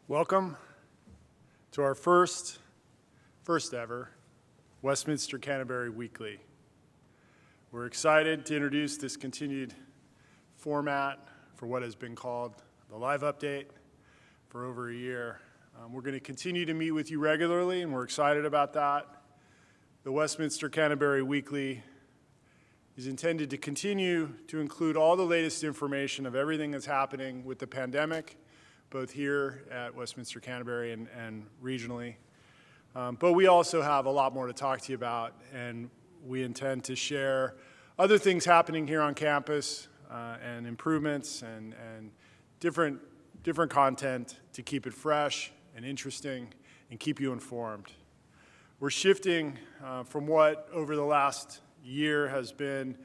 Welcome to our first ever Westminster Canterbury Weekly. We're excited to introduce this continued format for what has been called the live update for over a year. We're going to continue to meet with you regularly, and we're excited about that. The Westminster Canterbury Weekly is intended to continue to include all the latest information of everything that's happening with the pandemic, both here at Westminster Canterbury and regionally. But we also have a lot more to talk to you about, and we intend to share other things happening here on campus and improvements and different content to keep it fresh and interesting and keep you informed. We're shifting from what over the last year has been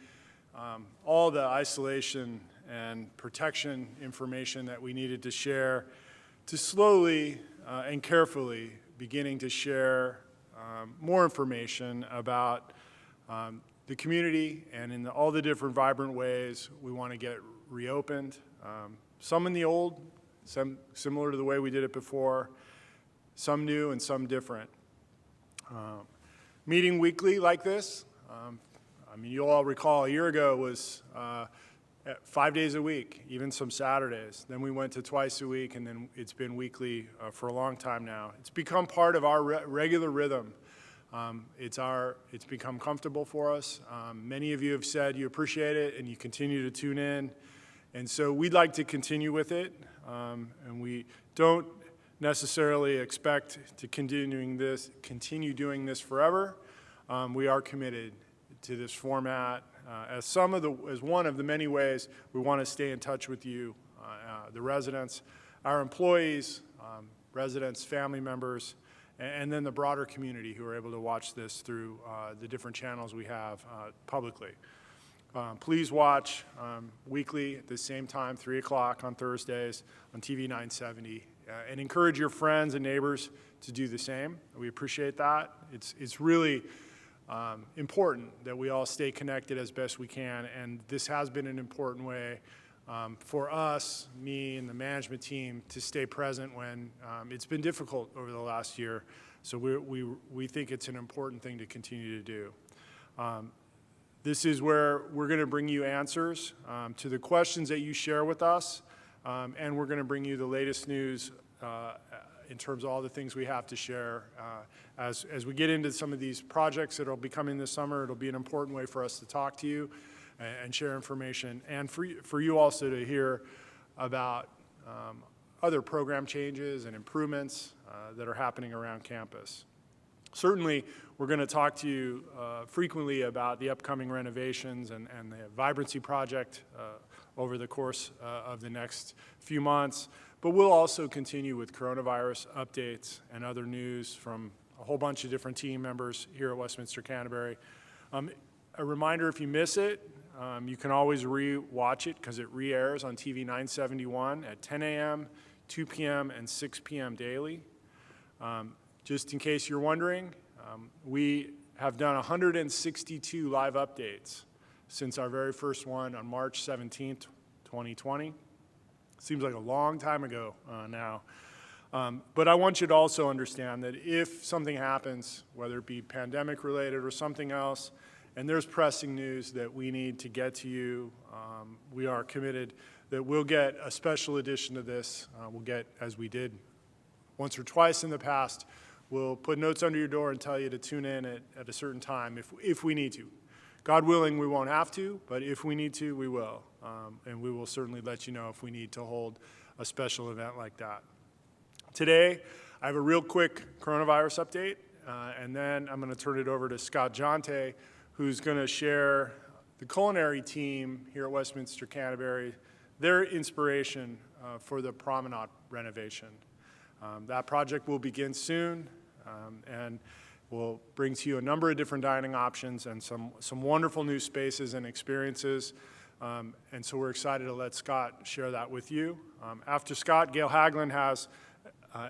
all the isolation and protection information that we needed to share, to slowly and carefully beginning to share more information about the community and in all the different vibrant ways we want to get reopened. Some in the old, some similar to the way we did it before, some new and some different. Meeting weekly like this, you all recall a year ago was 5 days a week, even some Saturdays. Then we went to twice a week, and then it's been weekly for a long time now. It's become part of our regular rhythm. It's become comfortable for us. Many of you have said you appreciate it, and you continue to tune in. And so we'd like to continue with it, and we don't necessarily expect to continue doing this forever. We are committed to this format as one of the many ways we want to stay in touch with you, the residents, our employees, residents, family members, and then the broader community who are able to watch this through the different channels we have publicly. Please watch weekly at the same time, 3 o'clock on Thursdays on TV 970, and encourage your friends and neighbors to do the same. We appreciate that. It's really important that we all stay connected as best we can, and this has been an important way for us, me and the management team, to stay present when it's been difficult over the last year. So we think it's an important thing to continue to do. This is where we're going to bring you answers to the questions that you share with us, and we're going to bring you the latest news in terms of all the things we have to share. As we get into some of these projects that will be coming this summer, it'll be an important way for us to talk to you and share information, and for you also to hear about other program changes and improvements that are happening around campus. Certainly, we're going to talk to you frequently about the upcoming renovations and the vibrancy project over the course of the next few months. But we'll also continue with coronavirus updates and other news from a whole bunch of different team members here at Westminster Canterbury. A reminder, if you miss it, you can always re-watch it because it re-airs on TV 971 at 10 a.m., 2 p.m., and 6 p.m. daily. Just in case you're wondering, we have done 162 live updates since our very first one on March 17th, 2020. Seems like a long time ago now. But I want you to also understand that if something happens, whether it be pandemic related or something else, and there's pressing news that we need to get to you, we are committed that we'll get a special edition of this. We'll get, as we did once or twice in the past, we'll put notes under your door and tell you to tune in at a certain time if we need to. God willing, we won't have to, but if we need to, we will. And we will certainly let you know if we need to hold a special event like that. Today, I have a real quick coronavirus update, and then I'm going to turn it over to Scott Jonté, who's going to share the culinary team here at Westminster Canterbury, their inspiration for the Promenade renovation. That project will begin soon, and we'll bring to you a number of different dining options and some wonderful new spaces and experiences. And so we're excited to let Scott share that with you. After Scott, Gayle Hunter Haglund has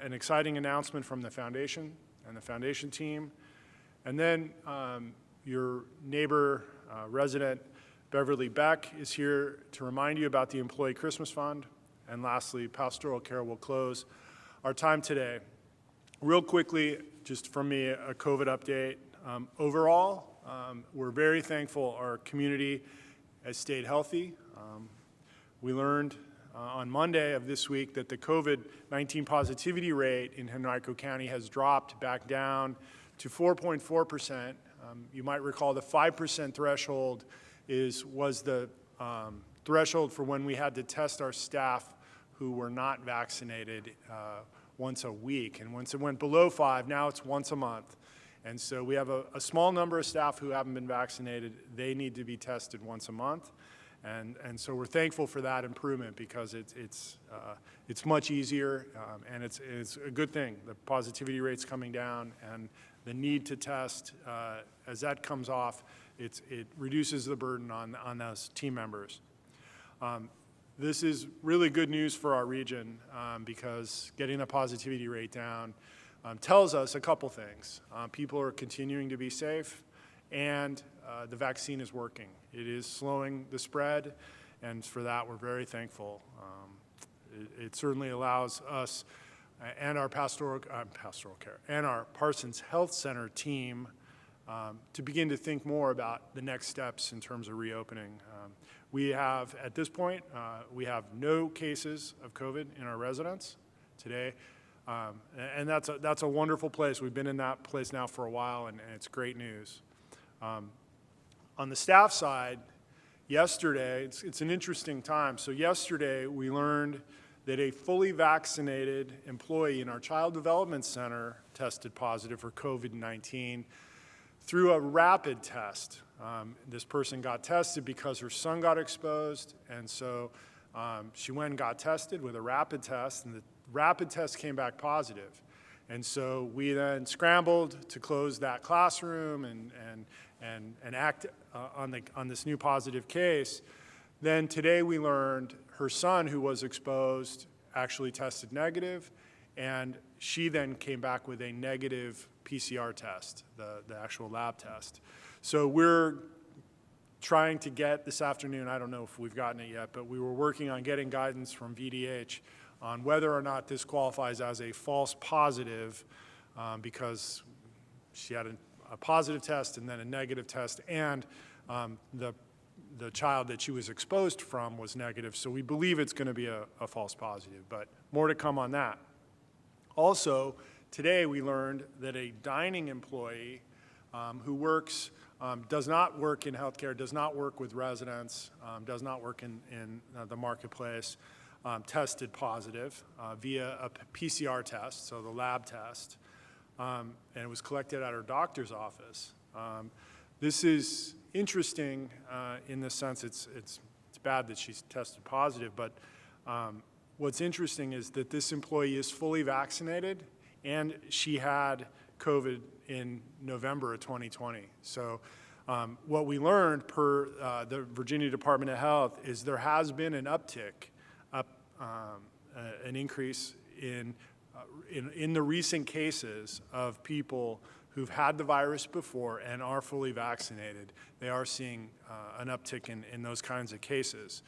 an exciting announcement from the foundation and the foundation team. And then your neighbor resident, Beverly Beck, is here to remind you about the Employee Christmas Fund. And lastly, Pastoral Care will close our time today. Real quickly, just from me, a COVID update. Overall, we're very thankful our community has stayed healthy. We learned on Monday of this week that the COVID-19 positivity rate in Henrico County has dropped back down to 4.4%. You might recall the 5% threshold was the threshold for when we had to test our staff who were not vaccinated once a week. And once it went below 5, now it's once a month. And so we have a small number of staff who haven't been vaccinated. They need to be tested once a month. And so we're thankful for that improvement because it's much easier and it's a good thing. The positivity rate's coming down and the need to test, as that comes off, it reduces the burden on those team members. This is really good news for our region because getting the positivity rate down tells us a couple things. People are continuing to be safe and the vaccine is working. It is slowing the spread, and for that we're very thankful. It certainly allows us and our Pastoral Care and our Parsons Health Center team to begin to think more about the next steps in terms of reopening. We have, at this point, we have no cases of COVID in our residence today, and that's a wonderful place. We've been in that place now for a while, and it's great news. On the staff side, yesterday, it's an interesting time. So yesterday, we learned that a fully vaccinated employee in our Child Development Center tested positive for COVID-19 through a rapid test. This person got tested because her son got exposed, and so she went and got tested with a rapid test, and the rapid test came back positive. And so we then scrambled to close that classroom and act on this new positive case. Then today we learned her son, who was exposed, actually tested negative, and she then came back with a negative PCR test, the actual lab test. So we're trying to get this afternoon, I don't know if we've gotten it yet, but we were working on getting guidance from VDH on whether or not this qualifies as a false positive because she had a positive test and then a negative test, and the child that she was exposed from was negative. So we believe it's going to be a false positive, but more to come on that. Also, today we learned that a dining employee who works, does not work in healthcare, does not work with residents, does not work in the marketplace, tested positive via a PCR test, so the lab test, and it was collected at her doctor's office. This is interesting in the sense it's bad that she's tested positive, but what's interesting is that this employee is fully vaccinated and she had COVID in November of 2020. So what we learned per the Virginia Department of Health is there has been an uptick, an increase in the recent cases of people who've had the virus before and are fully vaccinated. They are seeing an uptick in those kinds of cases.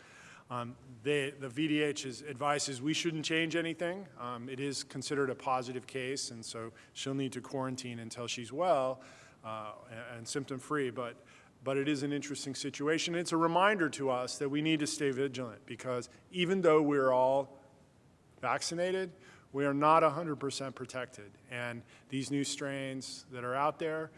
The VDH's advice is we shouldn't change anything. It is considered a positive case, and so she'll need to quarantine until she's well and symptom-free, but it is an interesting situation. It's a reminder to us that we need to stay vigilant because even though we're all vaccinated, we are not 100% protected. And these new strains that are out there,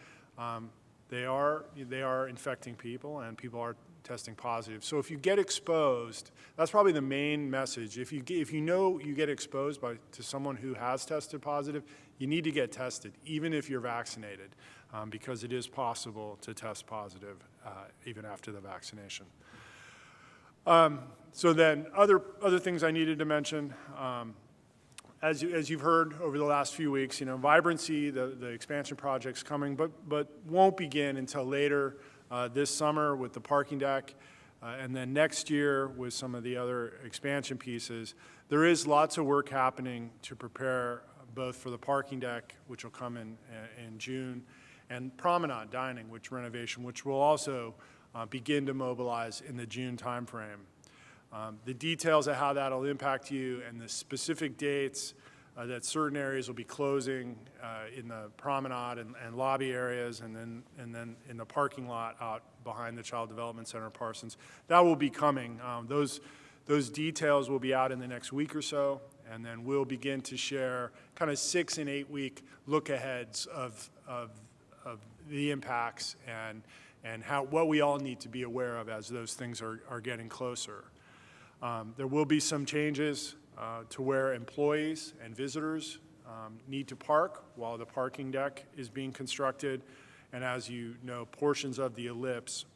they are infecting people, and people are testing positive. So if you get exposed, that's probably the main message. If you know you get exposed to someone who has tested positive, you need to get tested, even if you're vaccinated, because it is possible to test positive even after the vaccination. So then other things I needed to mention. As you've heard over the last few weeks, Vibrancy, the expansion project's coming, but won't begin until later this summer with the parking deck, and then next year with some of the other expansion pieces. There is lots of work happening to prepare both for the parking deck, which will come in June, and Promenade dining, renovation, which will also begin to mobilize in the June timeframe. The details of how that'll impact you and the specific dates that certain areas will be closing in the promenade and lobby areas, and then in the parking lot out behind the Child Development Center in Parsons. That will be coming. Those details will be out in the next week or so, and then we'll begin to share kind of 6 and 8 week look aheads of the impacts and what we all need to be aware of as those things are getting closer. There will be some changes to where employees and visitors need to park while the parking deck is being constructed. And as you know, portions of the ellipse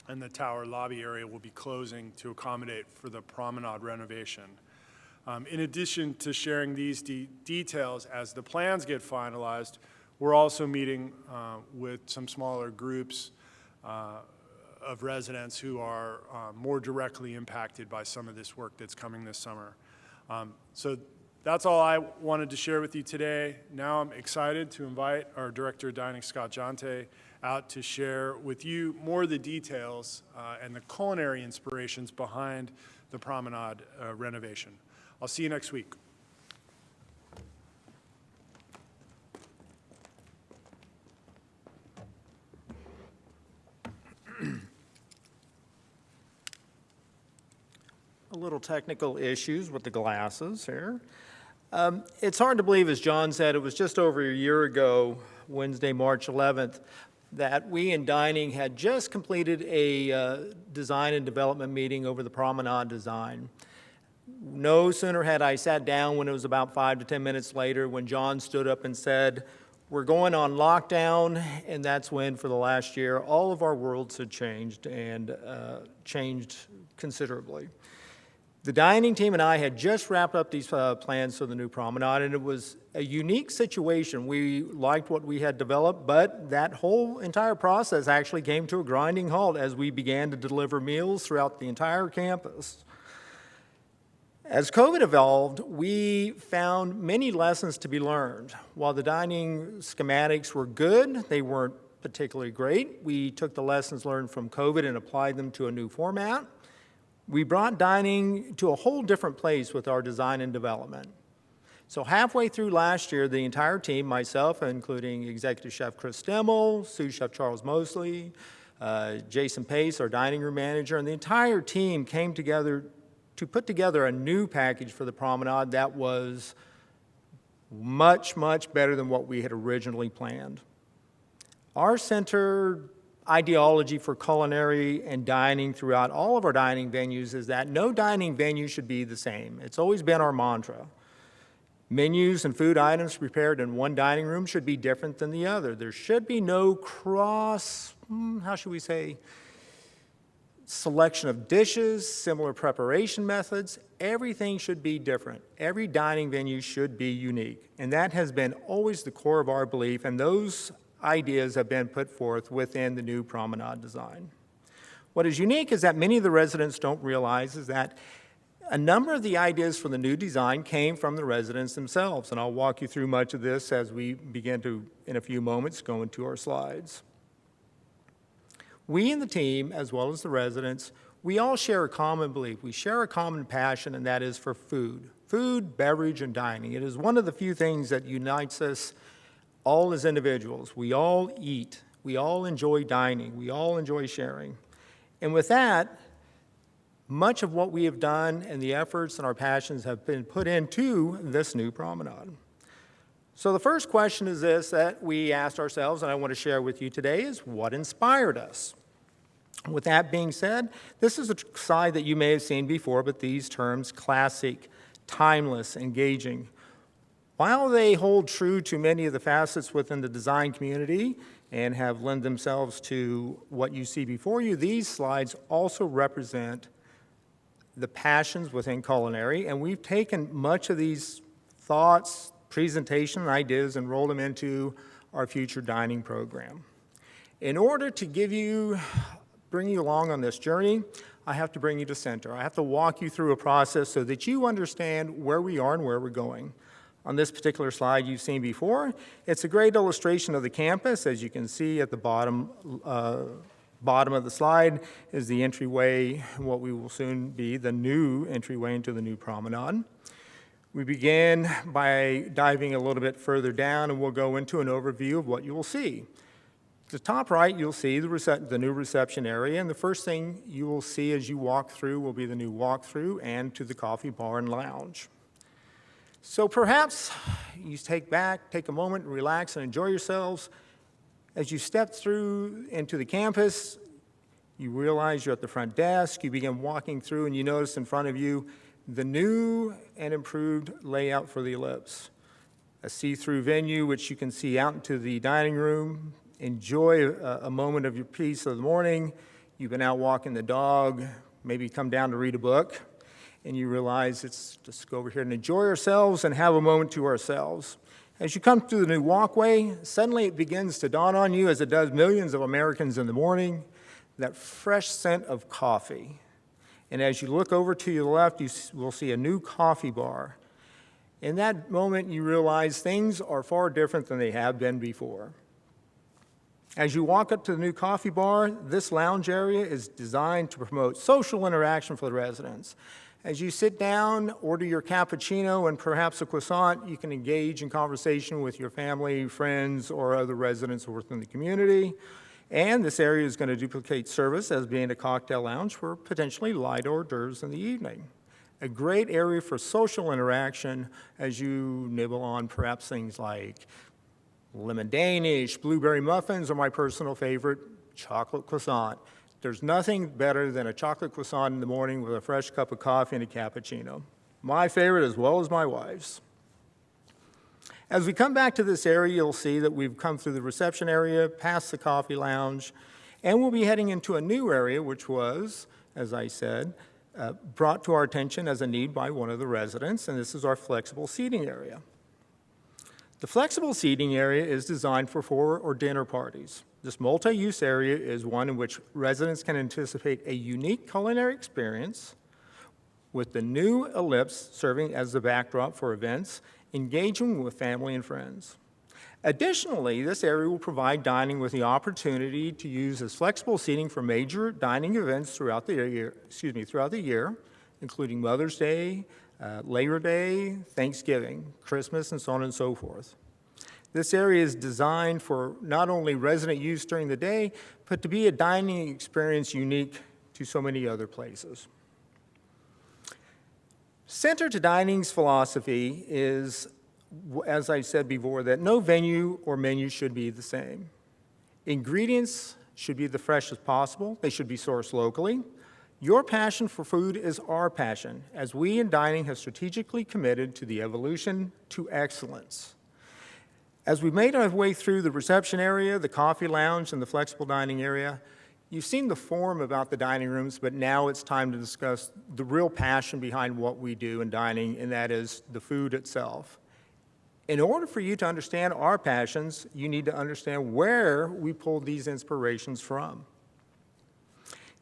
and the tower lobby area will be closing to accommodate for the promenade renovation. In addition to sharing these details as the plans get finalized, we're also meeting with some smaller groups of residents who are more directly impacted by some of this work that's coming this summer. So that's all I wanted to share with you today. Now I'm excited to invite our Director of Dining, Scott Jonté, out to share with you more of the details and the culinary inspirations behind the Promenade renovation. I'll see you next week. A little technical issues with the glasses here. It's hard to believe, as John said, it was just over a year ago, Wednesday, March 11th, that we in dining had just completed a design and development meeting over the Promenade design. No sooner had I sat down when it was about 5 to 10 minutes later when John stood up and said, "We're going on lockdown," and that's when, for the last year, all of our worlds had changed and changed considerably. The dining team and I had just wrapped up these plans for the new Promenade, and it was a unique situation. We liked what we had developed, but that whole entire process actually came to a grinding halt as we began to deliver meals throughout the entire campus. As COVID evolved, we found many lessons to be learned. While the dining schematics were good, they weren't particularly great. We took the lessons learned from COVID and applied them to a new format. We brought dining to a whole different place with our design and development. So halfway through last year, the entire team, myself, including Executive Chef Chris Stemmel, Sous Chef Charles Mosley, Jason Pace, our dining room manager, and the entire team came together to put together a new package for the Promenade that was much, much better than what we had originally planned. Our center ideology for culinary and dining throughout all of our dining venues is that no dining venue should be the same. It's always been our mantra. Menus and food items prepared in one dining room should be different than the other. There should be no selection of dishes, similar preparation methods. Everything should be different. Every dining venue should be unique. And that has been always the core of our belief, and those ideas have been put forth within the new Promenade design. What is unique is that many of the residents don't realize is that a number of the ideas for the new design came from the residents themselves, and I'll walk you through much of this as we begin to, in a few moments, go into our slides. We in the team, as well as the residents, we all share a common belief. We share a common passion, and that is for food. Food, beverage, and dining. It is one of the few things that unites us all as individuals. We all eat. We all enjoy dining. We all enjoy sharing. And with that, much of what we have done and the efforts and our passions have been put into this new Promenade. So the first question is this that we asked ourselves, and I want to share with you today, is what inspired us? With that being said, this is a slide that you may have seen before, but these terms, classic, timeless, engaging, while they hold true to many of the facets within the design community and have lent themselves to what you see before you, these slides also represent the passions within culinary, and we've taken much of these thoughts, presentation ideas, and rolled them into our future dining program. In order to bring you along on this journey, I have to bring you to center. I have to walk you through a process so that you understand where we are and where we're going. On this particular slide you've seen before, it's a great illustration of the campus. As you can see at the bottom of the slide is the entryway, what we will soon be the new entryway into the new Promenade. We begin by diving a little bit further down, and we'll go into an overview of what you will see. At the top right, you'll see the new reception area, and the first thing you will see as you walk through will be the new walk-through and to the coffee bar and lounge. So perhaps you take a moment and relax and enjoy yourselves. As you step through into the campus, you realize you're at the front desk, you begin walking through, and you notice in front of you the new and improved layout for the Ellipse. A see-through venue which you can see out into the dining room, enjoy a moment of your peace of the morning. You've been out walking the dog, maybe come down to read a book, and you realize it's just go over here and enjoy ourselves and have a moment to ourselves. As you come through the new walkway, suddenly it begins to dawn on you, as it does millions of Americans in the morning, that fresh scent of coffee. And as you look over to your left, you will see a new coffee bar. In that moment, you realize things are far different than they have been before. As you walk up to the new coffee bar, this lounge area is designed to promote social interaction for the residents. As you sit down, order your cappuccino and perhaps a croissant, you can engage in conversation with your family, friends, or other residents within the community. And this area is going to duplicate service as being a cocktail lounge for potentially light hors d'oeuvres in the evening. A great area for social interaction as you nibble on perhaps things like lemon Danish, blueberry muffins, or my personal favorite, chocolate croissant. There's nothing better than a chocolate croissant in the morning with a fresh cup of coffee and a cappuccino. My favorite as well as my wife's. As we come back to this area, you'll see that we've come through the reception area, past the coffee lounge, and we'll be heading into a new area, which was, as I said, brought to our attention as a need by one of the residents, and this is our flexible seating area. The flexible seating area is designed for or dinner parties. This multi-use area is one in which residents can anticipate a unique culinary experience with the new Ellipse serving as the backdrop for events, engaging with family and friends. Additionally, this area will provide dining with the opportunity to use as flexible seating for major dining events throughout the year, including Mother's Day, Labor Day, Thanksgiving, Christmas, and so on and so forth. This area is designed for not only resident use during the day, but to be a dining experience unique to so many other places. Center to dining's philosophy is, as I said before, that no venue or menu should be the same. Ingredients should be the freshest possible. They should be sourced locally. Your passion for food is our passion, as we in dining have strategically committed to the evolution to excellence. As we made our way through the reception area, the coffee lounge, and the flexible dining area, you've seen the form about the dining rooms, but now it's time to discuss the real passion behind what we do in dining, and that is the food itself. In order for you to understand our passions, you need to understand where we pulled these inspirations from.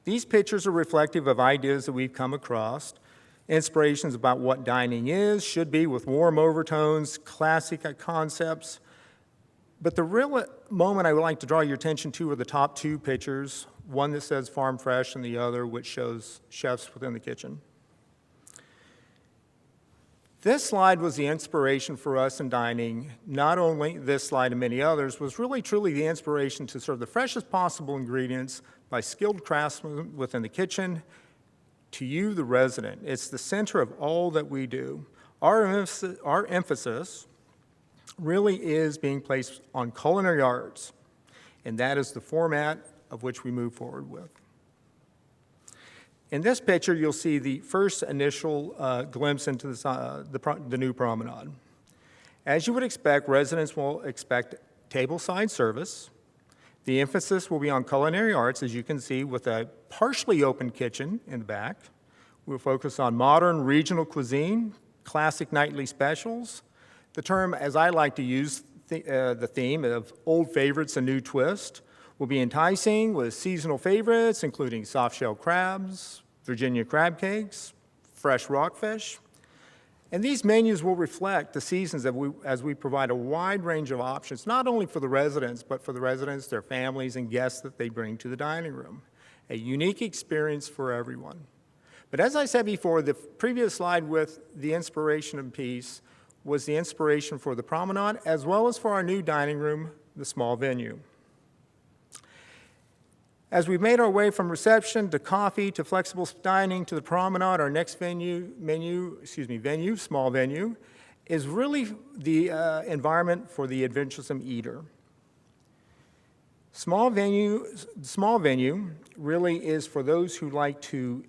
These pictures are reflective of ideas that we've come across, inspirations about what dining is, should be, with warm overtones, classic concepts. But the real moment I would like to draw your attention to are the top two pictures, one that says Farm Fresh and the other which shows chefs within the kitchen. This slide was the inspiration for us in dining. Not only this slide and many others was really truly the inspiration to serve the freshest possible ingredients by skilled craftsmen within the kitchen to you, the resident. It's the center of all that we do. Our emphasis really is being placed on culinary arts, and that is the format of which we move forward with. In this picture, you'll see the first initial glimpse into the new promenade. As you would expect, residents will expect tableside service. The emphasis will be on culinary arts, as you can see, with a partially open kitchen in the back. We'll focus on modern regional cuisine, classic nightly specials. The term, as I like to use the theme of old favorites and new twist, will be enticing with seasonal favorites, including soft-shell crabs, Virginia crab cakes, fresh rockfish. And these menus will reflect the seasons as we provide a wide range of options, not only for the residents, but for the residents, their families, and guests that they bring to the dining room. A unique experience for everyone. But as I said before, the previous slide with the inspiration piece was the inspiration for the Promenade, as well as for our new dining room, the small venue. As we've made our way from reception to coffee to flexible dining to the Promenade, our next venue, small venue, is really the environment for the adventuresome eater. Small venue really is for those who like to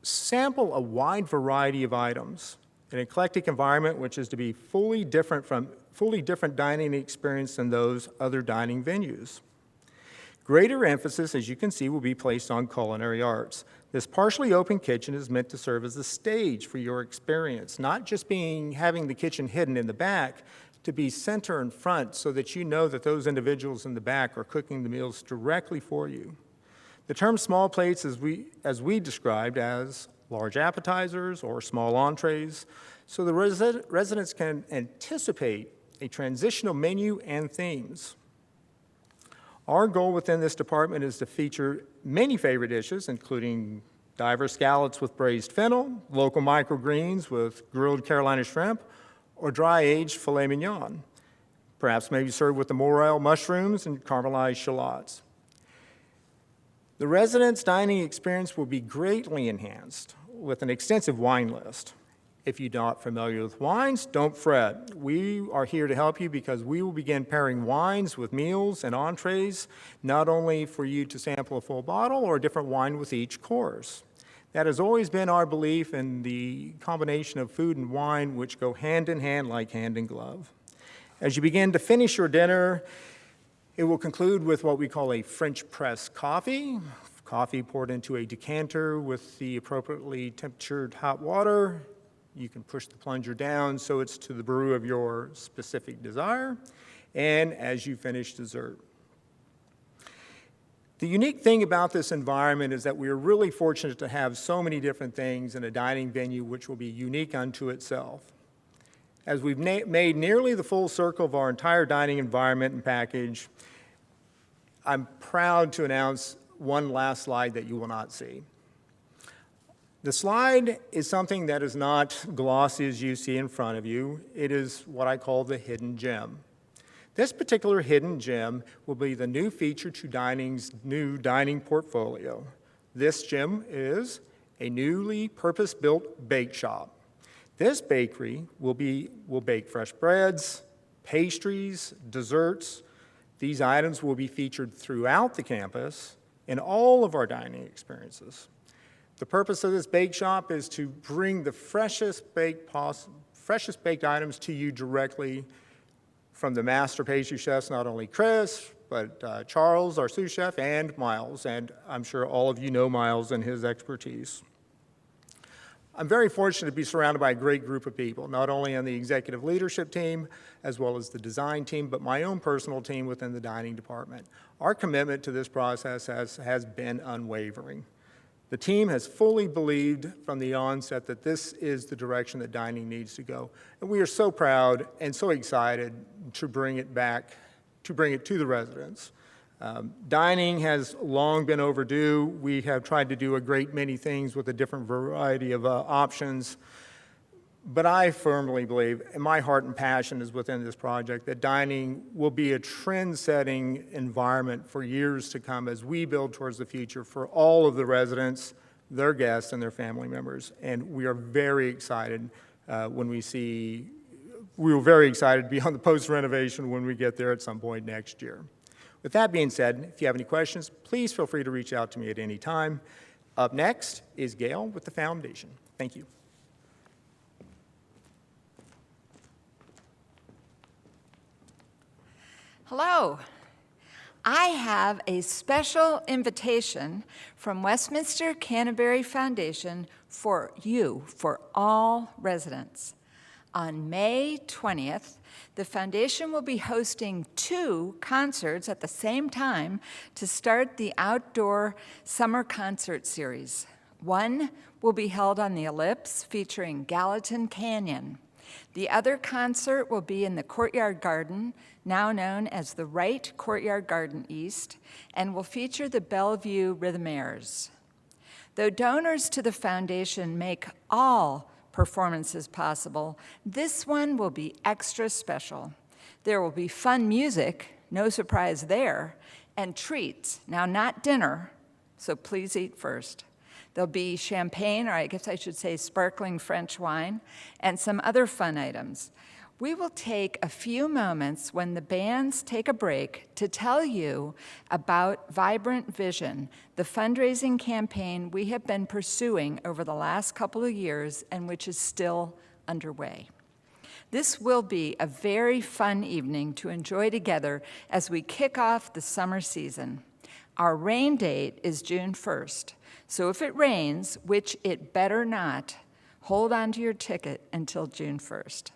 sample a wide variety of items, an eclectic environment which is to be fully different dining experience than those other dining venues. Greater emphasis, as you can see, will be placed on culinary arts. This partially open kitchen is meant to serve as a stage for your experience, not just having the kitchen hidden in the back, to be center and front so that you know that those individuals in the back are cooking the meals directly for you. The term small plates, as we described as large appetizers or small entrees, so the residents can anticipate a transitional menu and themes. Our goal within this department is to feature many favorite dishes, including diverse scallops with braised fennel, local microgreens with grilled Carolina shrimp, or dry-aged filet mignon, perhaps maybe served with the morel mushrooms and caramelized shallots. The residents' dining experience will be greatly enhanced with an extensive wine list. If you're not familiar with wines, don't fret. We are here to help you because we will begin pairing wines with meals and entrees, not only for you to sample a full bottle or a different wine with each course. That has always been our belief in the combination of food and wine, which go hand in hand like hand in glove. As you begin to finish your dinner, it will conclude with what we call a French press coffee. Coffee poured into a decanter with the appropriately temperatured hot water. You can push the plunger down so it's to the brew of your specific desire, and as you finish dessert. The unique thing about this environment is that we are really fortunate to have so many different things in a dining venue which will be unique unto itself. As we've made nearly the full circle of our entire dining environment and package, I'm proud to announce one last slide that you will not see. The slide is something that is not glossy as you see in front of you. It is what I call the hidden gem. This particular hidden gem will be the new feature to dining's new dining portfolio. This gem is a newly purpose-built bake shop. This bakery will bake fresh breads, pastries, desserts. These items will be featured throughout the campus in all of our dining experiences. The purpose of this bake shop is to bring the freshest baked items to you directly from the master pastry chefs, not only Chris, but Charles, our sous chef, and Miles. And I'm sure all of you know Miles and his expertise. I'm very fortunate to be surrounded by a great group of people, not only on the executive leadership team, as well as the design team, but my own personal team within the dining department. Our commitment to this process has been unwavering. The team has fully believed from the onset that this is the direction that dining needs to go. And we are so proud and so excited to bring it to the residents. Dining has long been overdue. We have tried to do a great many things with a different variety of options. But I firmly believe, and my heart and passion is within this project, that dining will be a trend-setting environment for years to come as we build towards the future for all of the residents, their guests, and their family members. And we are very excited we were very excited to be on the post-renovation when we get there at some point next year. With that being said, if you have any questions, please feel free to reach out to me at any time. Up next is Gayle with the Foundation. Thank you. Hello. I have a special invitation from Westminster Canterbury Foundation for you, for all residents. On May 20th, the foundation will be hosting 2 concerts at the same time to start the outdoor summer concert series. One will be held on the Ellipse featuring Gallatin Canyon. The other concert will be in the Courtyard Garden, now known as the Wright Courtyard Garden East, and will feature the Bellevue Rhythmaires. Though donors to the foundation make all performances possible, this one will be extra special. There will be fun music, no surprise there, and treats. Now, not dinner, so please eat first. There'll be champagne, or I guess I should say sparkling French wine, and some other fun items. We will take a few moments when the bands take a break to tell you about Vibrant Vision, the fundraising campaign we have been pursuing over the last couple of years and which is still underway. This will be a very fun evening to enjoy together as we kick off the summer season. Our rain date is June 1st, so if it rains, which it better not, hold on to your ticket until June 1st.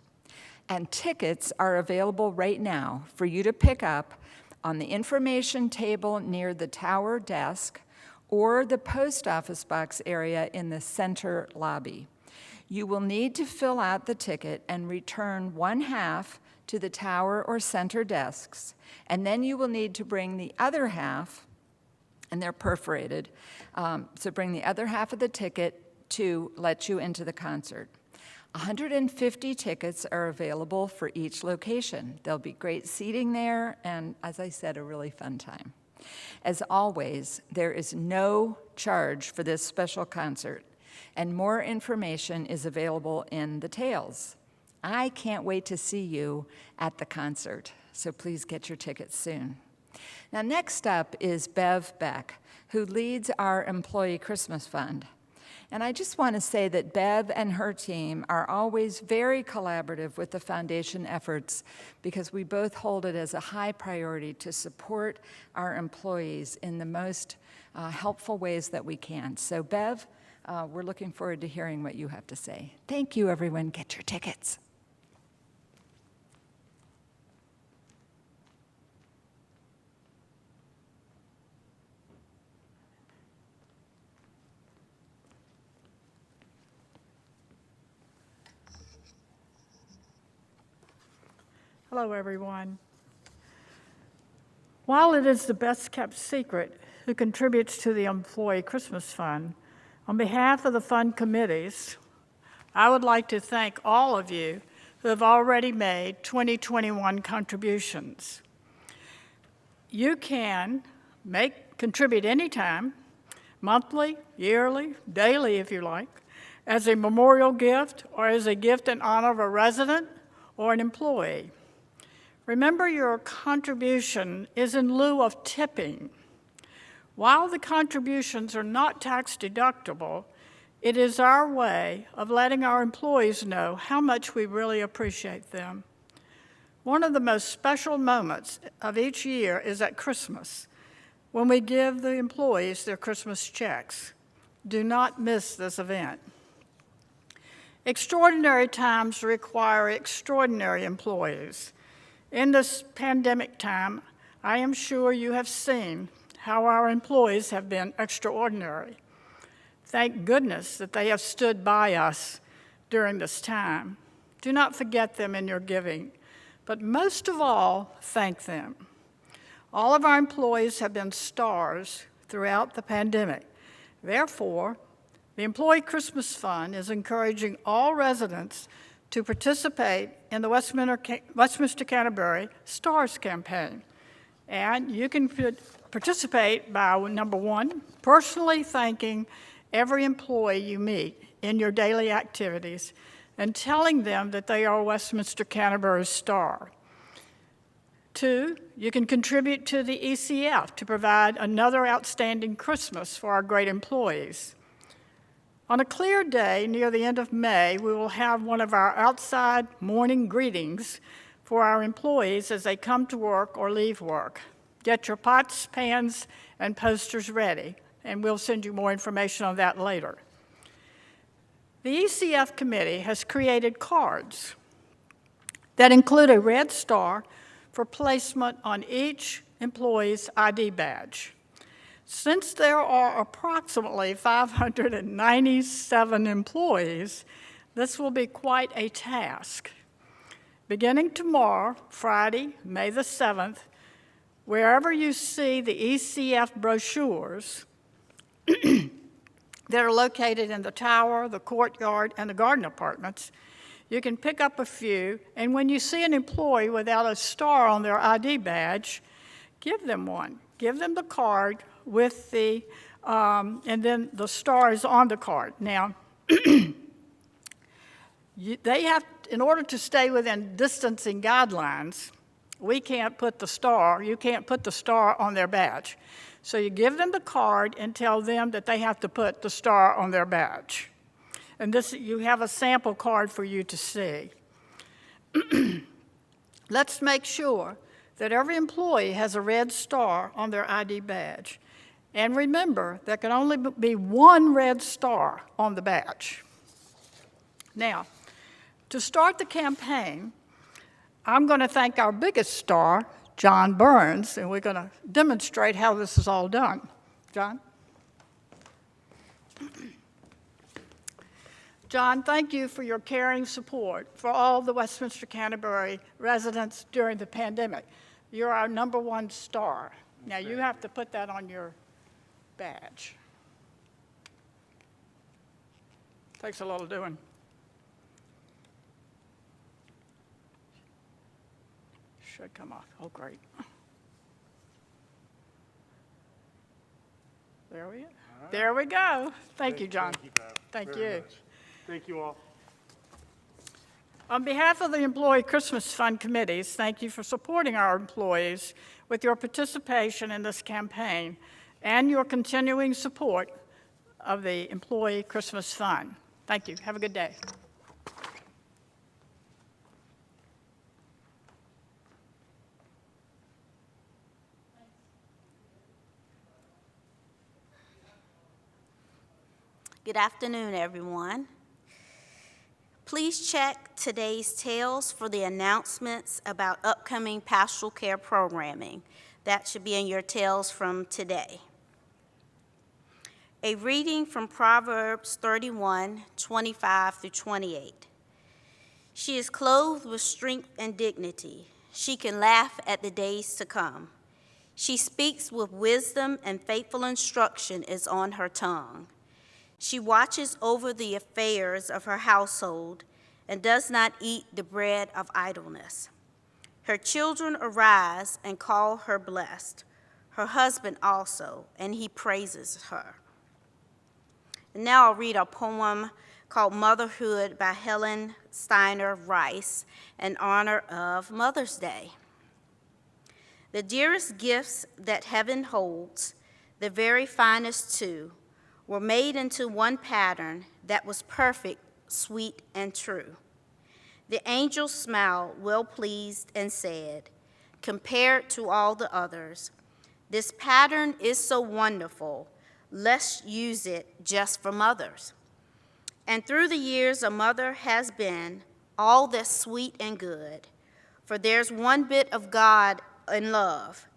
And tickets are available right now for you to pick up on the information table near the tower desk or the post office box area in the center lobby. You will need to fill out the ticket and return one half to the tower or center desks, and then you will need to bring the other half, and they're perforated, so bring the other half of the ticket to let you into the concert. 150 tickets are available for each location. There'll be great seating there, and as I said, a really fun time. As always, there is no charge for this special concert, and more information is available in the Tales. I can't wait to see you at the concert, so please get your tickets soon. Now, next up is Bev Beck, who leads our Employee Christmas Fund. And I just want to say that Bev and her team are always very collaborative with the foundation efforts because we both hold it as a high priority to support our employees in the most helpful ways that we can. So Bev, we're looking forward to hearing what you have to say. Thank you, everyone. Get your tickets. Hello, everyone. While it is the best-kept secret who contributes to the Employee Christmas Fund, on behalf of the fund committees, I would like to thank all of you who have already made 2021 contributions. You can contribute anytime, monthly, yearly, daily if you like, as a memorial gift or as a gift in honor of a resident or an employee. Remember, your contribution is in lieu of tipping. While the contributions are not tax deductible, it is our way of letting our employees know how much we really appreciate them. One of the most special moments of each year is at Christmas, when we give the employees their Christmas checks. Do not miss this event. Extraordinary times require extraordinary employees. In this pandemic time, I am sure you have seen how our employees have been extraordinary. Thank goodness that they have stood by us during this time. Do not forget them in your giving, but most of all, thank them. All of our employees have been stars throughout the pandemic. Therefore, the Employee Christmas Fund is encouraging all residents to participate in the Westminster Canterbury Stars campaign. And you can participate by, number one, personally thanking every employee you meet in your daily activities and telling them that they are a Westminster Canterbury Star. Two, you can contribute to the ECF to provide another outstanding Christmas for our great employees. On a clear day near the end of May, we will have one of our outside morning greetings for our employees as they come to work or leave work. Get your pots, pans, and posters ready, and we'll send you more information on that later. The ECF committee has created cards that include a red star for placement on each employee's ID badge. Since there are approximately 597 employees, this will be quite a task. Beginning tomorrow, Friday, May the 7th, wherever you see the ECF brochures, that are located in the tower, the courtyard, and the garden apartments. You can pick up a few, and when you see an employee without a star on their ID badge, give them one. Give them the card with the, and then the star is on the card. Now, they have, in order to stay within distancing guidelines, we can't put the star, you can't put the star on their badge. So you give them the card and tell them that they have to put the star on their badge. And this, you have a sample card for you to see. Let's make sure that every employee has a red star on their ID badge. And remember, there can only be one red star on the badge. Now, to start the campaign, I'm going to thank our biggest star, John Burns, and we're going to demonstrate how this is all done. John? John, thank you for your caring support for all the Westminster Canterbury residents during the pandemic. You're our #1 star. Now, you have to put that on your badge. Takes a little doing. Should come off. Oh, great. There we go. Right. There we go. Thank you, John. Thank you, Bev. Thank Very you. much. Thank you all. On behalf of the Employee Christmas Fund committees, thank you for supporting our employees with your participation in this campaign and your continuing support of the Employee Christmas Fund. Thank you. Have a good day. Good afternoon, everyone. Please check today's Tales for the announcements about upcoming Pastoral Care programming. That should be in your Tales from today. A reading from Proverbs 31:25-28. She is clothed with strength and dignity. She can laugh at the days to come. She speaks with wisdom, and faithful instruction is on her tongue. She watches over the affairs of her household and does not eat the bread of idleness. Her children arise and call her blessed, her husband also, and he praises her. And now I'll read a poem called Motherhood by Helen Steiner Rice in honor of Mother's Day. The dearest gifts that heaven holds, the very finest too, were made into one pattern that was perfect, sweet, and true. The angel smiled, well pleased, and said, compared to all the others, this pattern is so wonderful, let's use it just for mothers. And through the years, a mother has been all that's sweet and good, for there's one bit of God and love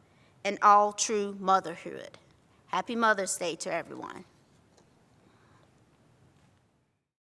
in all true motherhood. Happy Mother's Day to everyone.